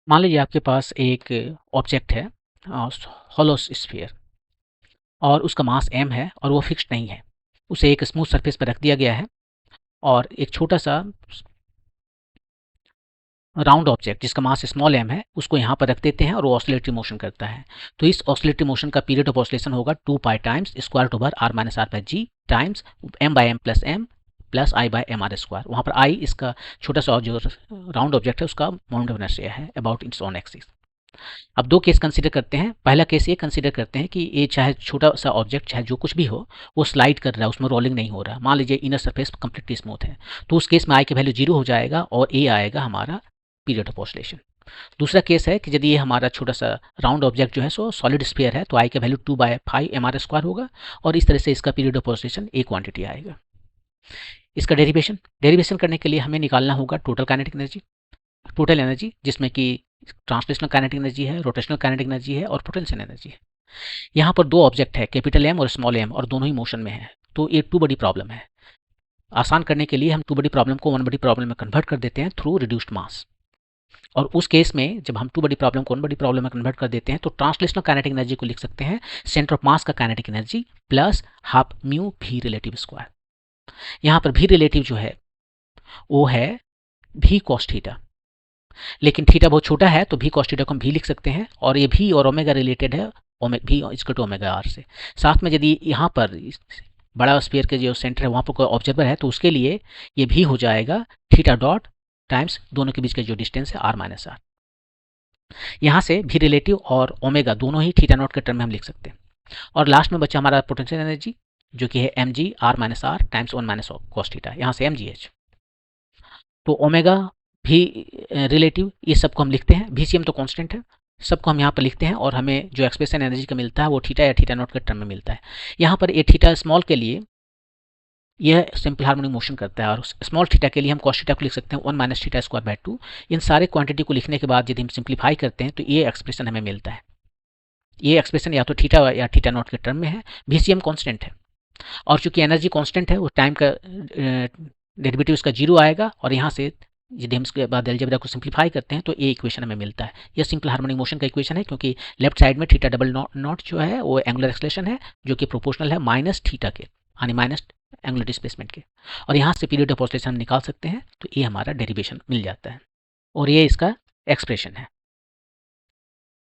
मान लीजिए आपके पास एक ऑब्जेक्ट है, हॉलो स्फीयर, और उसका मास m है और वो फिक्स्ड नहीं है। उसे एक स्मूथ सरफेस पर रख दिया गया है और एक छोटा सा राउंड ऑब्जेक्ट जिसका मास स्मॉल m है उसको यहाँ पर रख देते हैं और वो ऑसिलेटरी मोशन करता है। तो इस ऑसिलेटरी मोशन का पीरियड ऑफ ऑसिलेशन होगा 2 pi times square root over r minus r by g times m plus I by m r square. वहाँ पर आई इसका छोटा सा जो राउंड ऑब्जेक्ट है उसका मोमेंट ऑफ इनर्शिया है अबाउट इट्स ओन एक्सिस। अब दो केस कंसीडर करते हैं। पहला केस ये कंसीडर करते हैं कि ये चाहे छोटा सा ऑब्जेक्ट चाहे जो कुछ भी हो वो स्लाइड कर रहा है, उसमें रोलिंग नहीं हो रहा। मान लीजिए इनर सरफेस कंप्लीटली स्मूथ है, तो उस केस में आई की वैल्यू 0 हो जाएगा और ए आएगा हमारा पीरियड ऑफ ऑसिलेशन। दूसरा केस है कि यदि ये हमारा छोटा सा राउंड ऑब्जेक्ट जो है सो सॉलिड स्फीयर है तो आई का वैल्यू 2 बाई 5 एम आर स्क्वायर होगा और इस तरह से इसका period of oscillation a quantity आएगा। इसका डेरिवेशन करने के लिए हमें निकालना होगा total kinetic energy, total energy जिसमें कि ट्रांसलेशनल काइनेटिक एनर्जी है, रोटेशनल काइनेटिक एनर्जी है और पोटेंशियल एनर्जी है। यहाँ पर दो ऑब्जेक्ट है, कैपिटल एम और स्मॉल एम, और दोनों ही मोशन में है। तो ये टू बड़ी प्रॉब्लम है। आसान करने के लिए हम टू बड़ी प्रॉब्लम को वन बड़ी प्रॉब्लम में कन्वर्ट कर देते हैं थ्रू रिड्यूस्ड मास। और उस केस में जब हम टू बड़ी प्रॉब्लम को वन बड़ी प्रॉब्लम में कन्वर्ट कर देते हैं तो ट्रांसलेशनल काइनेटिक एनर्जी को लिख सकते हैं सेंटर ऑफ मास का kinetic energy plus half mu भी रिलेटिव स्क्वायर। यहाँ पर भी रिलेटिव जो है वो है भी कॉस थीटा, लेकिन थीटा बहुत छोटा है तो भी कॉस थीटा को हम भी लिख सकते हैं और ये भी और ओमेगा रिलेटेड है भी इक्वल टू ओमेगा आर से। साथ में यदि यहाँ पर बड़ा स्फीयर के जो सेंटर है वहाँ पर कोई ऑब्जर्वर है तो उसके लिए ये भी हो जाएगा थीटा डॉट टाइम्स दोनों के बीच का जो डिस्टेंस है आर माइनस आर। यहाँ से भी रिलेटिव और ओमेगा दोनों ही थीटा नॉट के टर्म में हम लिख सकते हैं। और लास्ट में बचा हमारा पोटेंशियल एनर्जी जो कि है m g R minus r times 1 minus cos theta, यहाँ से एम जी एच। तो ओमेगा भी रिलेटिव ये सबको हम लिखते हैं, VCM तो कांस्टेंट है, सबको हम यहाँ पर लिखते हैं और हमें जो एक्सप्रेशन एनर्जी का मिलता है वो थीटा या थीटा नॉट के टर्म में मिलता है। यहाँ पर ये थीटा स्मॉल के लिए यह सिंपल हार्मोनिक मोशन करता है और स्मॉल थीटा के लिए हम कॉस थीटा को लिख सकते हैं 1 माइनस थीटा स्क्वायर बाय 2। इन सारे क्वांटिटी को लिखने के बाद यदि हम सिंप्लीफाई करते हैं तो ये एक्सप्रेशन हमें मिलता है। ये एक्सप्रेशन या तो थीटा या थीटा नॉट के टर्म में है। VCM कांस्टेंट है और चूंकि एनर्जी कांस्टेंट है वो टाइम का डेरिवेटिव इसका 0 आएगा और यहाँ से यदि हम इसके बाद अलजेब्रा को सिंप्लीफाई करते हैं तो ये इक्वेशन हमें मिलता है। यह सिंपल हार्मोनिक मोशन का इक्वेशन है क्योंकि लेफ्ट साइड में थीटा डबल नॉट जो है वो एंगुलर एक्सलेशन है जो कि प्रोपोर्शनल है माइनस थीटा के, यानी माइनस एंगुलर डिस्प्लेसमेंट के, और यहाँ से पीरियड ऑफ ऑसिलेशन हम निकाल सकते हैं। तो ये हमारा डेरिवेशन मिल जाता है और ये इसका एक्सप्रेशन है।